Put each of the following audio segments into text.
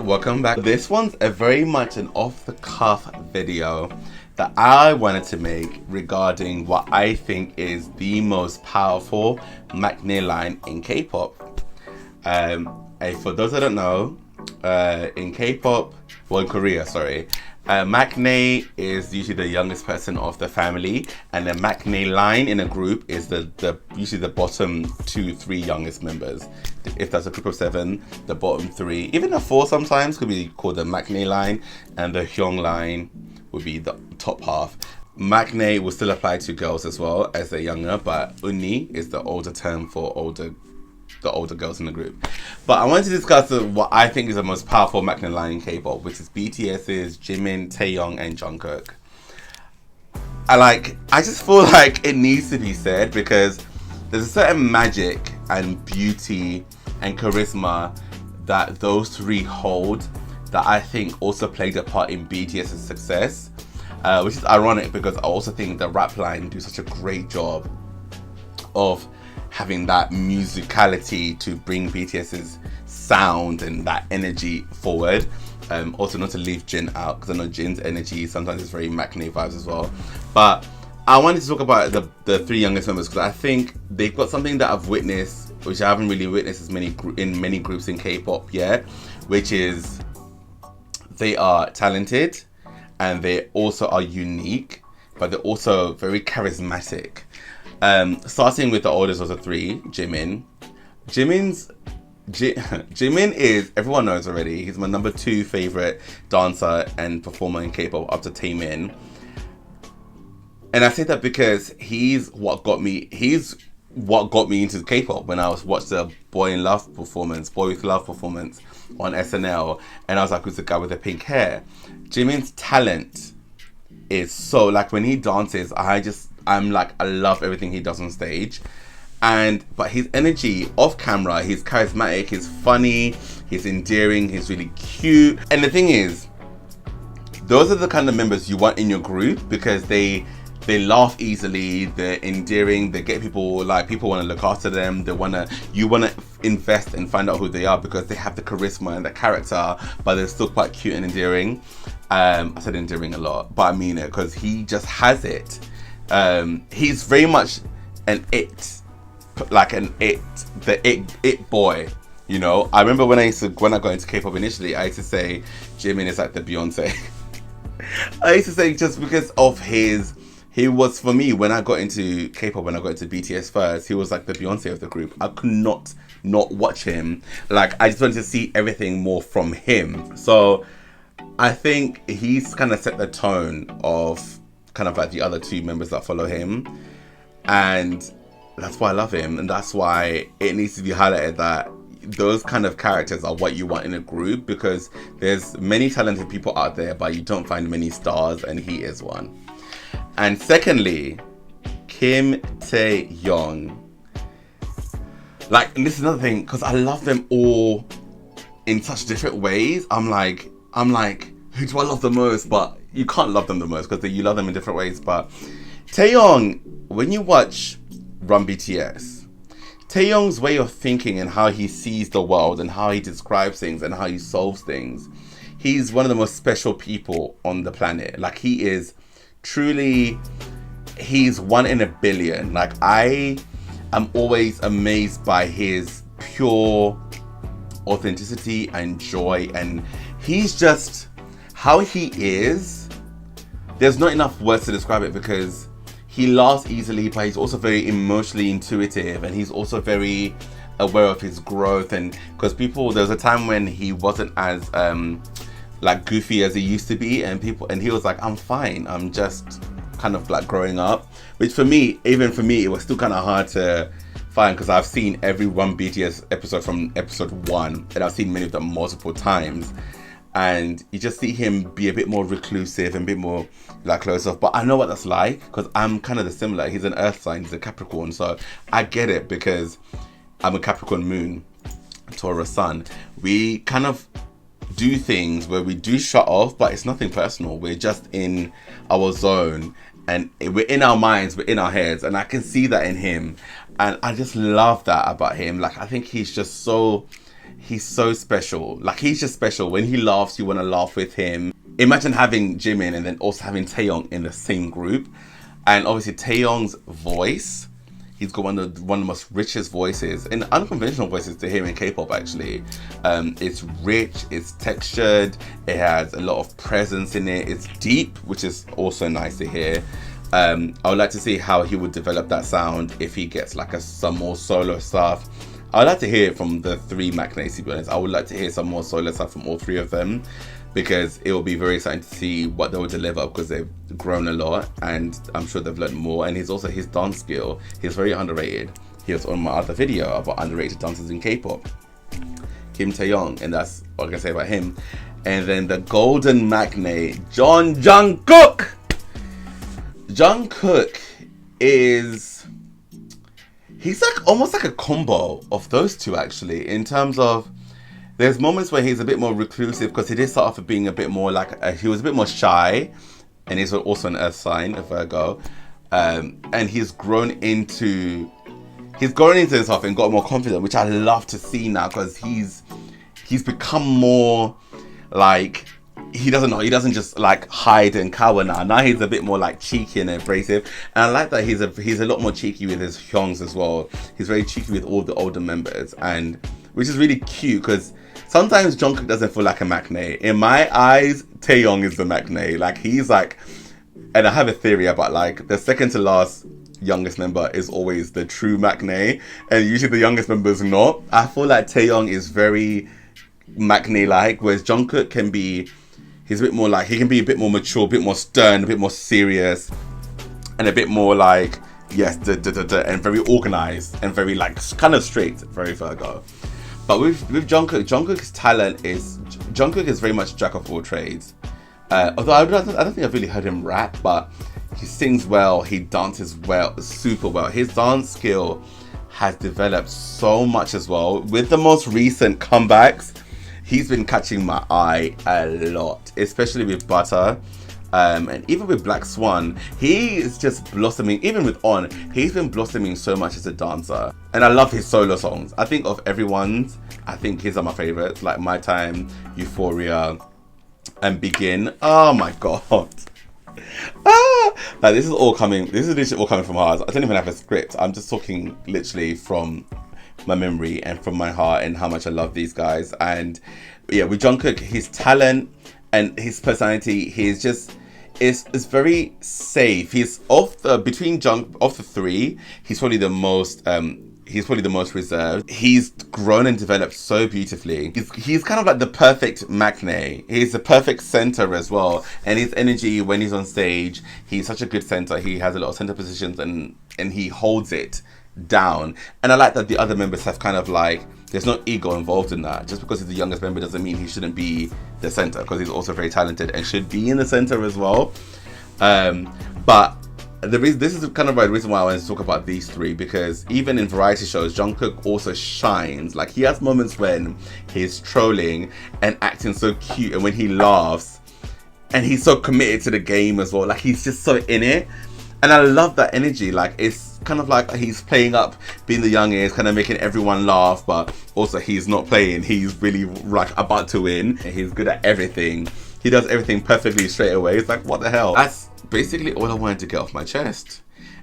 welcome back. This one's a very much an off-the-cuff video that I wanted to make regarding what I think is the most powerful Maknae line in K-pop. For those that don't know, in K-pop, well, in Korea, sorry, Maknae is usually the youngest person of the family, and the Maknae line in a group is usually the bottom 2-3 youngest members. If that's a group of 7, the bottom 3, even a 4 sometimes, could be called the Maknae line, and the Hyung line would be the top half. Maknae will still apply to girls as well as they're younger, but Uni is the older term for the older girls in the group. But I wanted to discuss what I think is the most powerful Maknae line in K-pop, which is BTS's Jimin, Taehyung, and Jungkook. I just feel like it needs to be said because there's a certain magic and beauty and charisma that those 3 hold that I think also played a part in BTS's success, which is ironic because I also think the rap line do such a great job of having that musicality to bring BTS's sound and that energy forward. Also not to leave Jin out, because I know Jin's energy sometimes is very Maknae vibes as well. But I wanted to talk about the 3 youngest members because I think they've got something that I've witnessed, which I haven't really witnessed in many groups in K-pop yet, which is they are talented and they also are unique, but they're also very charismatic. Starting with the oldest of the 3, Jimin. Jimin is, everyone knows already, he's my number 2 favorite dancer and performer in K-pop after Taemin. And I say that because he's what got me into K-pop when I watched the Boy with Love performance on SNL, and I was like, who's the guy with the pink hair? Jimin's talent is so, when he dances, I love everything he does on stage. But his energy off camera, he's charismatic, he's funny, he's endearing, he's really cute. And the thing is, those are the kind of members you want in your group because they laugh easily, they're endearing, they get people want to look after them, you want to invest and find out who they are because they have the charisma and the character, but they're still quite cute and endearing. I said endearing a lot, but I mean it because he just has it. He's very much the it boy, you know. I remember when I got into K-pop initially, I used to say Jimin is like the Beyonce. I used to say just because of he was, for me, when I got into K-pop, when I got into BTS first, he was like the Beyonce of the group. I could not watch him. I just wanted to see everything more from him. So I think he's kind of set the tone of kind of the other 2 members that follow him, and that's why I love him, and that's why it needs to be highlighted that those kind of characters are what you want in a group, because there's many talented people out there but you don't find many stars, and he is one. And secondly, Kim Taehyung. And this is another thing, because I love them all in such different ways. I'm like, who do I love the most? But you can't love them the most because you love them in different ways. But Taehyung, when you watch Run BTS, Taehyung's way of thinking and how he sees the world and how he describes things and how he solves things, he's one of the most special people on the planet. He is truly, he's 1 in a billion. I am always amazed by his pure authenticity and joy, and he's just how he is. There's not enough words to describe it because he laughs easily, but he's also very emotionally intuitive, and he's also very aware of his growth. And because there was a time when he wasn't as goofy as he used to be, and he was like, I'm fine, I'm just kind of growing up, which even for me it was still kind of hard to find because I've seen every one BTS episode from episode 1, and I've seen many of them multiple times, and you just see him be a bit more reclusive and a bit more closed off. But I know what that's like because I'm kind of similar. He's an earth sign, he's a Capricorn, so I get it because I'm a Capricorn moon, Taurus sun. We kind of do things where we do shut off, but it's nothing personal. We're just in our zone and we're in our minds, we're in our heads, and I can see that in him, and I just love that about him. I think he's just so he's so special. Like, he's just special. When he laughs, you want to laugh with him. Imagine having Jimin and then also having Taehyung in the same group. And obviously Taehyung's voice, he's got one of the most richest voices and unconventional voices to hear in K-pop actually. It's rich, it's textured, it has a lot of presence in it, it's deep, which is also nice to hear. I would like to see how he would develop that sound if he gets like some more solo stuff. I would like to hear it from the three Maknae, to be honest. I would like to hear some more solo stuff from all three of them, because it will be very exciting to see what they will deliver, because they've grown a lot and I'm sure they've learned more. And he's also, his dance skill, he's very underrated. He was on my other video about underrated dancers in K-pop, Kim Taehyung, and that's what I can say about him. And then the golden Maknae, Jungkook. Jungkook is, he's like almost like a combo of those two actually, in terms of there's moments where he's a bit more reclusive, because he did start off with being a bit more like he was a bit more shy, and he's also an earth sign, a Virgo, and he's grown into himself and got more confident, which I love to see now, because he's become more like, he doesn't just like hide and cower now. Now he's a bit more like cheeky and abrasive, and I like that he's a lot more cheeky with his hyungs as well. He's very cheeky with all the older members, and which is really cute, because sometimes Jungkook doesn't feel like a Maknae. In my eyes, Taehyung is the Maknae. Like, he's like, and I have a theory about like the second to last youngest member is always the true Maknae, and usually the youngest member is not. I feel like Taehyung is very Maknae-like, whereas Jungkook can be, he's a bit more like, he can be a bit more mature, a bit more stern, a bit more serious, and a bit more like, yes, and very organized and very like kind of straight, very Virgo. But with Jungkook's talent is, Jungkook is very much jack of all trades. Although I don't think I've really heard him rap, but he sings well, he dances well, super well. His dance skill has developed so much as well. With the most recent comebacks, he's been catching my eye a lot, especially with Butter. And even with Black Swan, he is just blossoming. Even with On, he's been blossoming so much as a dancer. And I love his solo songs. I think of everyone's, I think his are my favorites, like My Time, Euphoria, and Begin. Oh my god. Like, this is literally all coming from heart. I don't even have a script. I'm just talking literally from my memory and from my heart, and how much I love these guys. And yeah, with Jungkook, his talent and his personality, he's just, is very safe. He's of the three, he's probably the most reserved. He's grown and developed so beautifully. He's kind of like the perfect Maknae. He's the perfect center as well. And his energy when he's on stage, he's such a good center. He has a lot of center positions, and he holds it down. And I like that the other members have kind of like, there's no ego involved in that. Just because he's the youngest member doesn't mean he shouldn't be the center, because he's also very talented and should be in the center as well. But this is kind of the reason why I wanted to talk about these three, because even in variety shows, Jungkook also shines. Like, he has moments when he's trolling and acting so cute, and when he laughs, and he's so committed to the game as well. Like, he's just so in it, and I love that energy. Like, it's kind of like he's playing up being the youngest, kind of making everyone laugh, but also he's not playing. He's really like about to win. He's good at everything. He does everything perfectly straight away. It's like, what the hell? That's basically all I wanted to get off my chest.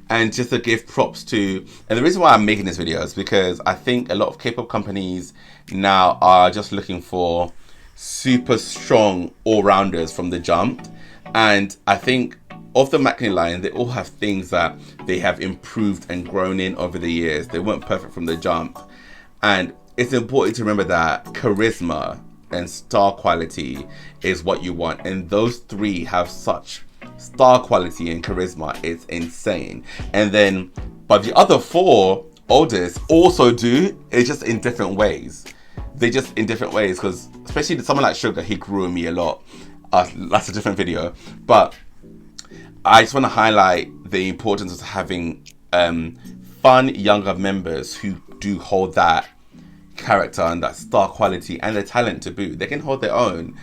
And just to give props to, and the reason why I'm making this video is because I think a lot of K-pop companies now are just looking for super strong all-rounders from the jump. And I think of the Maknae line, they all have things that they have improved and grown in over the years. They weren't perfect from the jump. And it's important to remember that charisma and star quality is what you want. And those three have such star quality and charisma. It's insane. And then, but the other four oldest also do. It's just in different ways. They're just in different ways, because especially someone like Sugar, he grew on me a lot. That's a different video. But I just want to highlight the importance of having fun younger members who do hold that character and that star quality and the talent to boot. They can hold their own.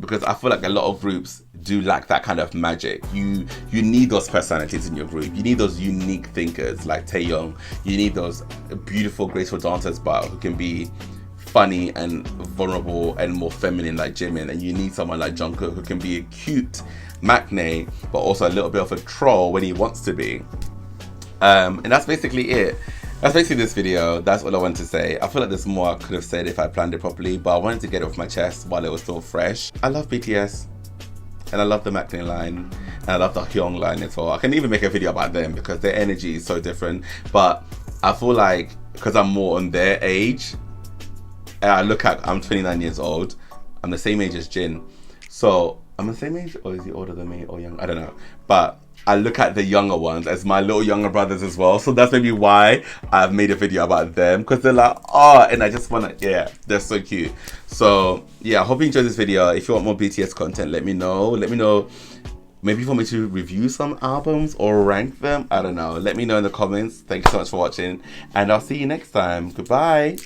because I feel like a lot of groups do lack that kind of magic. You need those personalities in your group. You need those unique thinkers like Taehyung. You need those beautiful, graceful dancers, but who can be funny and vulnerable and more feminine like Jimin. And you need someone like Jungkook who can be a cute Maknae, but also a little bit of a troll when he wants to be. And that's basically it. That's basically this video. That's all I wanted to say. I feel like there's more I could have said if I planned it properly, but I wanted to get it off my chest while it was still fresh. I love BTS, and I love the Maknae line, and I love the Hyung line as well. I can even make a video about them because their energy is so different. But I feel like because I'm more on their age, and I look at, I'm 29 years old. I'm the same age as Jin. So I'm the same age, or is he older than me or young? I don't know. But I look at the younger ones as my little younger brothers as well. So that's maybe why I've made a video about them, because they're like, oh, and I just want to, yeah, they're so cute. So yeah, I hope you enjoyed this video. If you want more BTS content, let me know. Let me know, maybe you want me to review some albums or rank them. I don't know. Let me know in the comments. Thank you so much for watching, and I'll see you next time. Goodbye.